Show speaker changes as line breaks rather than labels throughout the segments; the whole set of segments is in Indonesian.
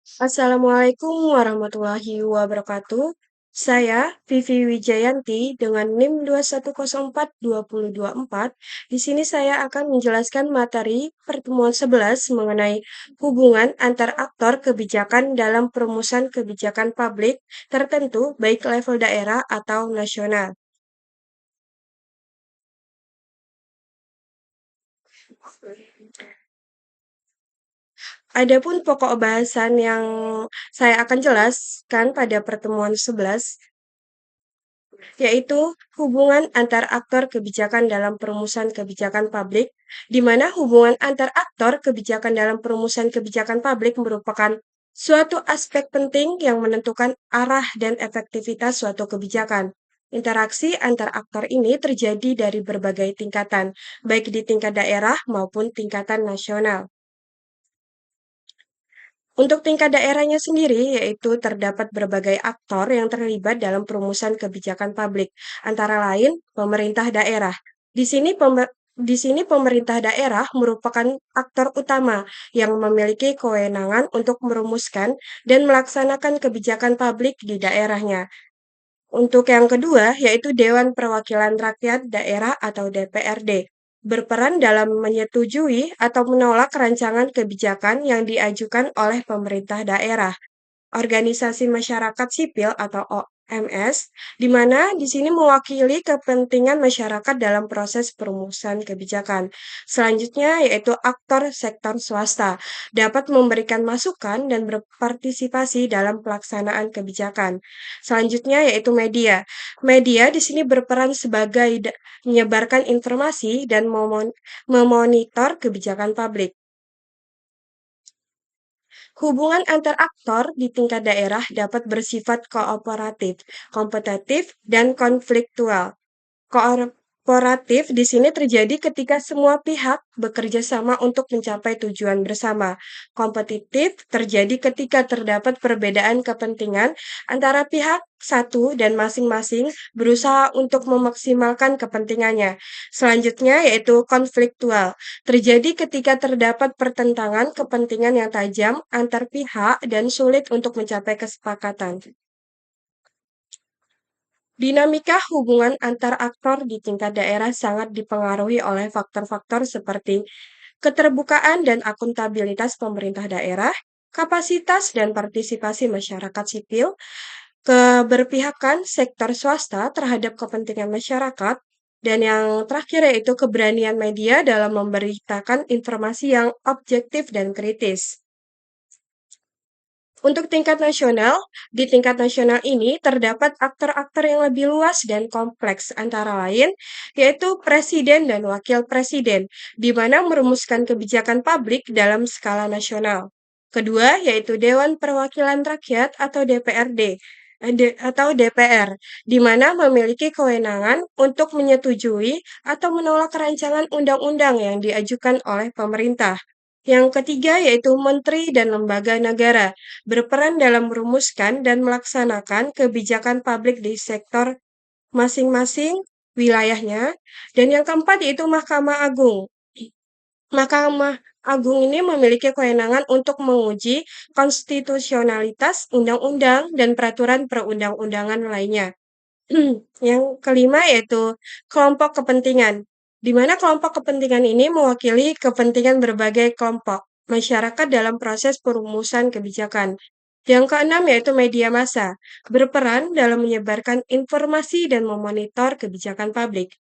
Assalamualaikum warahmatullahi wabarakatuh. Saya Vivi Wijayanti dengan NIM 2104224. Di sini saya akan menjelaskan materi pertemuan 11 mengenai hubungan antar aktor kebijakan dalam perumusan kebijakan publik tertentu baik level daerah atau nasional. Adapun pokok bahasan yang saya akan jelaskan pada pertemuan 11 yaitu hubungan antar aktor kebijakan dalam perumusan kebijakan publik, di mana hubungan antar aktor kebijakan dalam perumusan kebijakan publik merupakan suatu aspek penting yang menentukan arah dan efektivitas suatu kebijakan. Interaksi antar aktor ini terjadi dari berbagai tingkatan, baik di tingkat daerah maupun tingkatan nasional. Untuk tingkat daerahnya sendiri, yaitu terdapat berbagai aktor yang terlibat dalam perumusan kebijakan publik, antara lain pemerintah daerah. Di sini pemerintah daerah merupakan aktor utama yang memiliki kewenangan untuk merumuskan dan melaksanakan kebijakan publik di daerahnya. Untuk yang kedua, yaitu Dewan Perwakilan Rakyat Daerah atau DPRD, berperan dalam menyetujui atau menolak rancangan kebijakan yang diajukan oleh pemerintah daerah. Organisasi masyarakat sipil atau OMS, di mana di sini mewakili kepentingan masyarakat dalam proses perumusan kebijakan. Selanjutnya yaitu aktor sektor swasta dapat memberikan masukan dan berpartisipasi dalam pelaksanaan kebijakan. Selanjutnya yaitu media. Media di sini berperan sebagai menyebarkan informasi dan memonitor kebijakan publik. Hubungan antar aktor di tingkat daerah dapat bersifat kooperatif, kompetitif, dan konfliktual. Kooperatif di sini terjadi ketika semua pihak bekerja sama untuk mencapai tujuan bersama. Kompetitif terjadi ketika terdapat perbedaan kepentingan antara pihak satu dan masing-masing berusaha untuk memaksimalkan kepentingannya. Selanjutnya yaitu konfliktual. Terjadi ketika terdapat pertentangan kepentingan yang tajam antar pihak dan sulit untuk mencapai kesepakatan. Dinamika hubungan antar aktor di tingkat daerah sangat dipengaruhi oleh faktor-faktor seperti keterbukaan dan akuntabilitas pemerintah daerah, kapasitas dan partisipasi masyarakat sipil, keberpihakan sektor swasta terhadap kepentingan masyarakat, dan yang terakhir yaitu keberanian media dalam memberitakan informasi yang objektif dan kritis. Untuk tingkat nasional, di tingkat nasional ini terdapat aktor-aktor yang lebih luas dan kompleks, antara lain yaitu presiden dan wakil presiden, di mana merumuskan kebijakan publik dalam skala nasional. Kedua, yaitu Dewan Perwakilan Rakyat atau DPRD atau DPR, di mana memiliki kewenangan untuk menyetujui atau menolak rancangan undang-undang yang diajukan oleh pemerintah. Yang ketiga yaitu menteri dan lembaga negara, berperan dalam merumuskan dan melaksanakan kebijakan publik di sektor masing-masing wilayahnya. Dan yang keempat yaitu Mahkamah Agung. Mahkamah Agung ini memiliki kewenangan untuk menguji konstitusionalitas undang-undang dan peraturan perundang-undangan lainnya. Yang kelima yaitu kelompok kepentingan, di mana kelompok kepentingan ini mewakili kepentingan berbagai kelompok masyarakat dalam proses perumusan kebijakan. Yang keenam yaitu media massa, berperan dalam menyebarkan informasi dan memonitor kebijakan publik.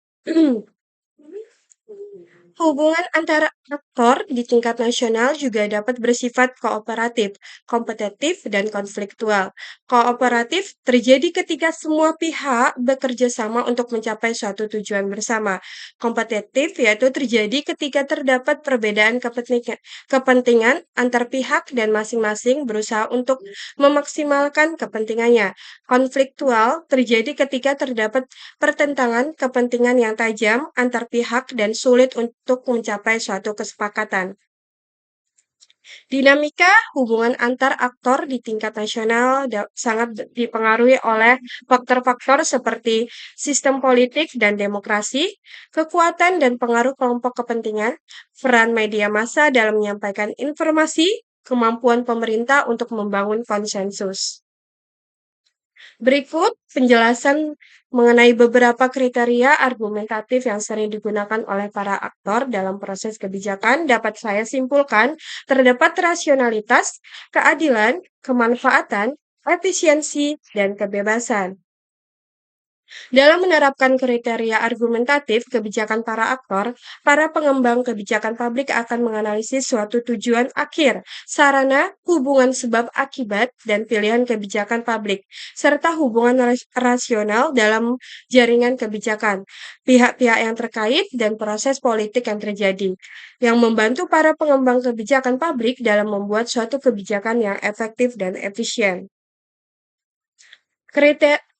Hubungan antara aktor di tingkat nasional juga dapat bersifat kooperatif, kompetitif, dan konfliktual. Kooperatif terjadi ketika semua pihak bekerja sama untuk mencapai suatu tujuan bersama. Kompetitif yaitu terjadi ketika terdapat perbedaan kepentingan antar pihak dan masing-masing berusaha untuk memaksimalkan kepentingannya. Konfliktual terjadi ketika terdapat pertentangan kepentingan yang tajam antar pihak dan sulit untuk mencapai suatu kesepakatan. Dinamika hubungan antar aktor di tingkat nasional sangat dipengaruhi oleh faktor-faktor seperti sistem politik dan demokrasi, kekuatan dan pengaruh kelompok kepentingan, peran media massa dalam menyampaikan informasi, kemampuan pemerintah untuk membangun konsensus. Berikut penjelasan mengenai beberapa kriteria argumentatif yang sering digunakan oleh para aktor dalam proses kebijakan dapat saya simpulkan terdapat rasionalitas, keadilan, kemanfaatan, efisiensi, dan kebebasan. Dalam menerapkan kriteria argumentatif kebijakan para aktor, para pengembang kebijakan publik akan menganalisis suatu tujuan akhir, sarana, hubungan sebab akibat, dan pilihan kebijakan publik, serta hubungan rasional dalam jaringan kebijakan, pihak-pihak yang terkait, dan proses politik yang terjadi, yang membantu para pengembang kebijakan publik dalam membuat suatu kebijakan yang efektif dan efisien.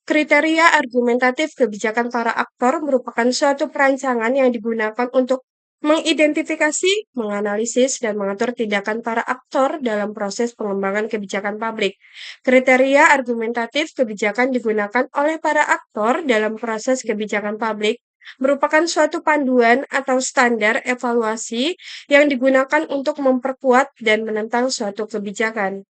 Kriteria argumentatif kebijakan para aktor merupakan suatu perancangan yang digunakan untuk mengidentifikasi, menganalisis, dan mengatur tindakan para aktor dalam proses pengembangan kebijakan publik. Kriteria argumentatif kebijakan digunakan oleh para aktor dalam proses kebijakan publik merupakan suatu panduan atau standar evaluasi yang digunakan untuk memperkuat dan menentang suatu kebijakan.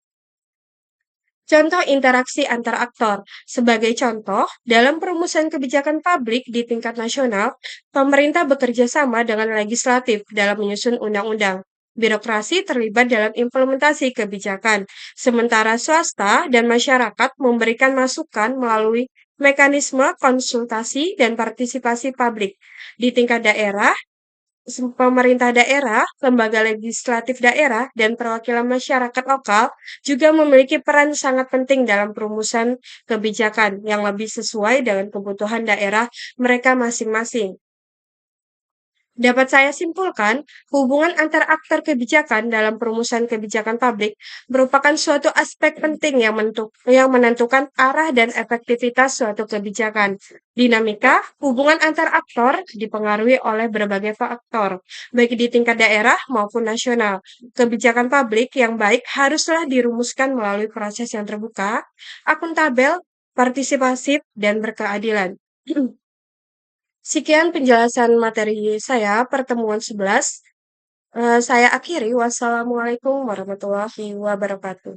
Contoh interaksi antar aktor. Sebagai contoh, dalam perumusan kebijakan publik di tingkat nasional, pemerintah bekerja sama dengan legislatif dalam menyusun undang-undang. Birokrasi terlibat dalam implementasi kebijakan, sementara swasta dan masyarakat memberikan masukan melalui mekanisme konsultasi dan partisipasi publik. Di tingkat daerah, pemerintah daerah, lembaga legislatif daerah, dan perwakilan masyarakat lokal juga memiliki peran sangat penting dalam perumusan kebijakan yang lebih sesuai dengan kebutuhan daerah mereka masing-masing. Dapat saya simpulkan, hubungan antar aktor kebijakan dalam perumusan kebijakan publik merupakan suatu aspek penting yang menentukan arah dan efektivitas suatu kebijakan. Dinamika hubungan antar aktor dipengaruhi oleh berbagai faktor, baik di tingkat daerah maupun nasional. Kebijakan publik yang baik haruslah dirumuskan melalui proses yang terbuka, akuntabel, partisipasif, dan berkeadilan. Sekian penjelasan materi saya, pertemuan 11. Saya akhiri. Wassalamualaikum warahmatullahi wabarakatuh.